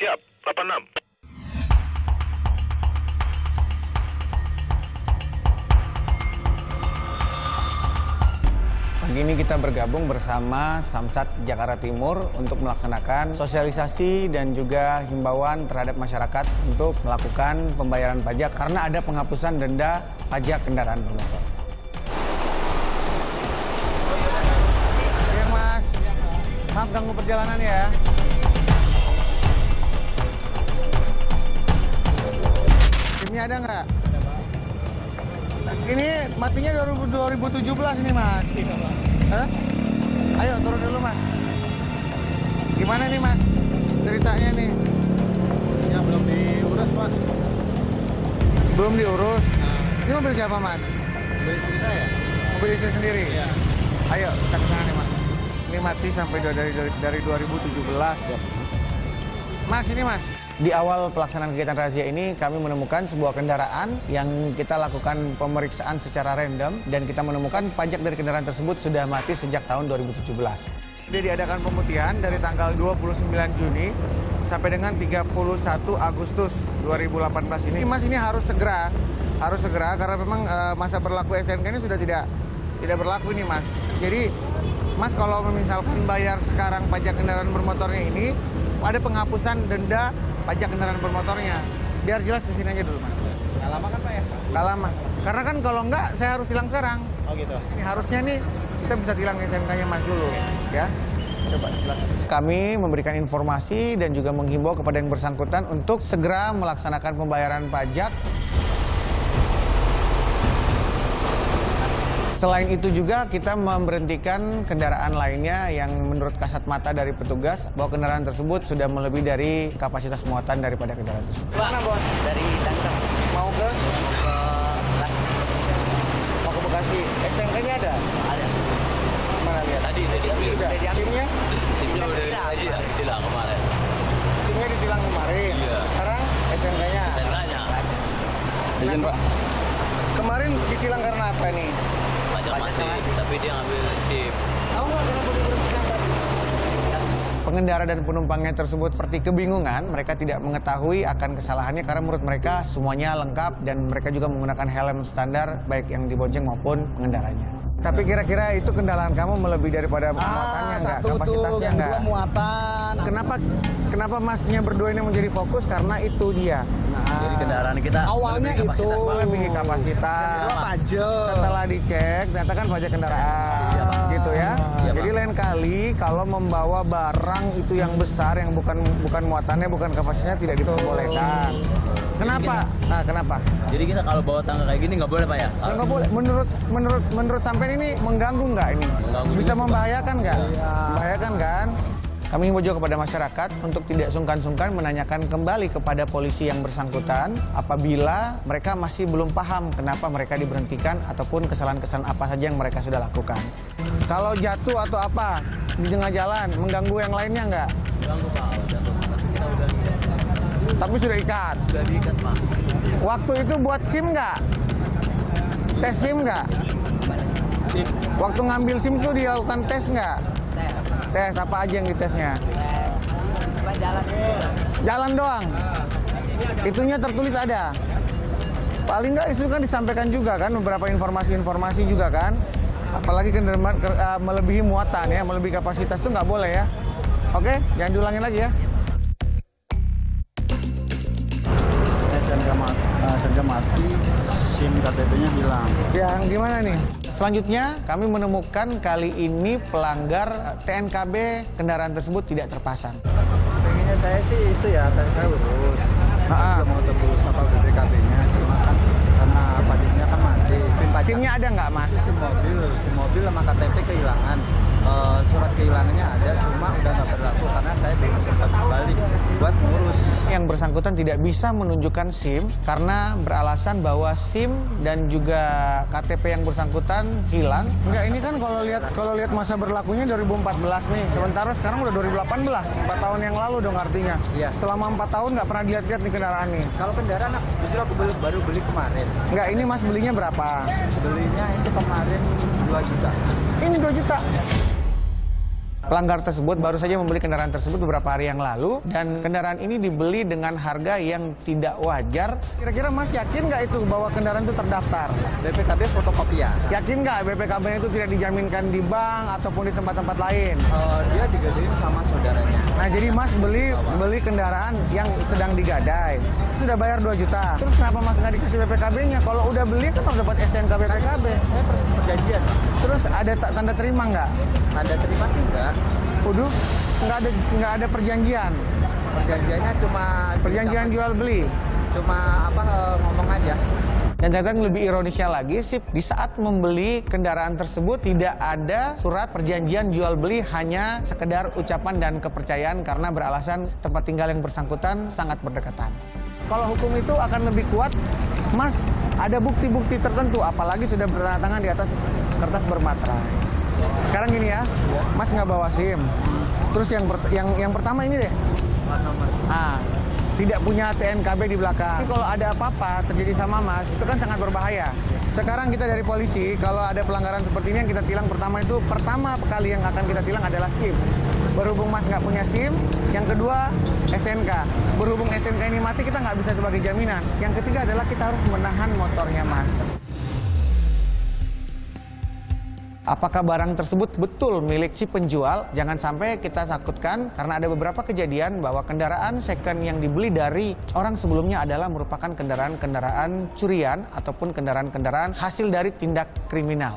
Siap, 86. Pagi ini kita bergabung bersama Samsat Jakarta Timur untuk melaksanakan sosialisasi dan juga himbauan terhadap masyarakat untuk melakukan pembayaran pajak karena ada penghapusan denda pajak kendaraan bermotor. Iya Mas, maaf ganggu perjalanan ya. SIM-nya ada nggak? Ini matinya 2017 ini Mas. Hah? Ayo turun dulu Mas. Gimana nih Mas ceritanya nih? Ya belum diurus Mas. Belum diurus? Ini mobil siapa Mas? Mobil istri saya. Mobil istri sendiri? Iya. Ayo kita ke sana nih Mas. Ini mati sampai dari 2017. Mas ini Mas. Di awal pelaksanaan kegiatan razia ini kami menemukan sebuah kendaraan yang kita lakukan pemeriksaan secara random dan kita menemukan pajak dari kendaraan tersebut sudah mati sejak tahun 2017. Dia diadakan pemutihan dari tanggal 29 Juni sampai dengan 31 Agustus 2018 ini. Mas ini harus segera karena memang masa berlaku SNK ini sudah tidak berlaku ini Mas. Jadi Mas kalau misalkan bayar sekarang pajak kendaraan bermotornya ini ada penghapusan denda pajak kendaraan bermotornya. Biar jelas di sini aja dulu Mas. Nggak lama kan Pak ya? Nggak lama. Karena kan kalau nggak saya harus tilang serang. Oh gitu. Ini harusnya nih kita bisa tilang SMK-nya Mas dulu ya. Coba silakan. Kami memberikan informasi dan juga menghimbau kepada yang bersangkutan untuk segera melaksanakan pembayaran pajak. Selain itu juga kita memberhentikan kendaraan lainnya yang menurut kasat mata dari petugas bahwa kendaraan tersebut sudah melebihi dari kapasitas muatan daripada kendaraan tersebut. Mana Bos? Dari Tangerang. Mau ke Bekasi. STNK-nya ada? Ada. Mana lihat? Tadi Udah. SIM-nya? SIM-nya udah ditilang kemarin. SIM-nya ditilang kemarin. Iya. Sekarang STNK-nya? SNK-nya. Izin Pak. Kemarin ditilang karena apa nih? Pajak mati, tapi dia ngambil SIM. Tahu nggak kenapa diberhentikan tadi? Pengendara dan penumpangnya tersebut seperti kebingungan, mereka tidak mengetahui akan kesalahannya karena menurut mereka semuanya lengkap dan mereka juga menggunakan helm standar baik yang dibonceng maupun pengendaranya. Tapi kira-kira itu kendaraan kamu melebihi daripada muatannya nggak? Kapasitasnya nggak? Muatan. Kenapa Masnya berdua ini menjadi fokus? Karena itu dia. Jadi kendaraan kita Awalnya itu Melebihi kapasitas. pajak. Setelah dicek, ternyata kan pajak kendaraan, gitu ya. Iya, Jadi Pak. lain kali kalau membawa barang itu yang besar, yang bukan muatannya, bukan kapasitasnya tidak diperbolehkan. Kenapa? Nah, kenapa? Jadi kita kalau bawa tangga kayak gini nggak boleh Pak ya? Nggak boleh. Menurut sampean ini mengganggu nggak ini? Mengganggu Bisa juga, membahayakan nggak? Iya. Membahayakan kan? Kami himbau juga kepada masyarakat untuk tidak sungkan-sungkan menanyakan kembali kepada polisi yang bersangkutan apabila mereka masih belum paham kenapa mereka diberhentikan ataupun kesalahan-kesalahan apa saja yang mereka sudah lakukan. Kalau jatuh atau apa di tengah jalan, mengganggu yang lainnya nggak? Mengganggu Pak, jatuh. Tapi kita udah Tapi sudah ikat. diikat Pak. Waktu itu buat SIM nggak? Tes SIM nggak? SIM. Waktu ngambil SIM tuh dilakukan tes nggak? Tes apa aja yang ditesnya? Jalan doang. Itunya tertulis ada. Paling nggak itu kan disampaikan juga kan beberapa informasi-informasi juga kan. Apalagi kendaraan melebihi muatan ya, melebihi kapasitas itu nggak boleh ya. Oke, jangan diulangin lagi ya. SNK mati, SIM KTP-nya hilang. Yang gimana nih? Selanjutnya kami menemukan kali ini pelanggar TNKB kendaraan tersebut tidak terpasang. Pengennya saya sih itu ya, saya urus. Juga mau tebus apa BPKB-nya, cuma kan karena pajaknya kan mati. SIM-nya ada nggak Mas? SIM mobil sama KTP kehilangan. Surat kehilangannya ada, cuma udah nggak berlaku karena saya belum sempat balik buat ngurus. Yang bersangkutan tidak bisa menunjukkan SIM karena beralasan bahwa SIM dan juga KTP yang bersangkutan hilang. Enggak, ini kan kalau lihat masa berlakunya 2014 nih. Sementara sekarang udah 2018, 4 tahun yang lalu dong artinya. Iya. Selama 4 tahun nggak pernah dilihat-lihat nih kendaraan nih. Kalau kendaraan justru aku baru beli kemarin. Enggak, ini Mas belinya berapa? Belinya itu kemarin 2 juta. Ini 2 juta. Pelanggar tersebut baru saja membeli kendaraan tersebut beberapa hari yang lalu dan kendaraan ini dibeli dengan harga yang tidak wajar. Kira-kira Mas yakin nggak itu bahwa kendaraan itu terdaftar? BPKB fotokopian. Yakin nggak BPKB-nya itu tidak dijaminkan di bank ataupun di tempat-tempat lain? Dia digadein sama saudaranya. Nah, jadi Mas beli kendaraan yang sedang digadai. Sudah bayar 2 juta. Terus kenapa Mas nggak dikasih BPKB-nya? Kalau udah beli kan harus dapat STNK BPKB. Saya perjanjian. Terus ada tanda terima nggak? Tanda terima sih enggak. Waduh, nggak ada perjanjian. Perjanjiannya cuma Perjanjian jual beli. Cuma ngomong aja. Dan ternyata yang lebih ironisnya lagi sih, di saat membeli kendaraan tersebut tidak ada surat perjanjian jual beli, hanya sekedar ucapan dan kepercayaan karena beralasan tempat tinggal yang bersangkutan sangat berdekatan. Kalau hukum itu akan lebih kuat, Mas, ada bukti-bukti tertentu, apalagi sudah bertandatangan di atas kertas bermaterai. Sekarang gini ya, Mas nggak bawa SIM. Terus yang pertama ini deh. Tidak punya TNKB di belakang. Tapi kalau ada apa-apa terjadi sama Mas, itu kan sangat berbahaya. Sekarang kita dari polisi, kalau ada pelanggaran seperti ini yang kita tilang pertama kali yang akan kita tilang adalah SIM. Berhubung Mas nggak punya SIM, yang kedua STNK. Berhubung STNK ini mati, kita nggak bisa sebagai jaminan. Yang ketiga adalah kita harus menahan motornya Mas. Apakah barang tersebut betul milik si penjual? Jangan sampai kita takutkan karena ada beberapa kejadian bahwa kendaraan second yang dibeli dari orang sebelumnya adalah merupakan kendaraan-kendaraan curian ataupun kendaraan-kendaraan hasil dari tindak kriminal.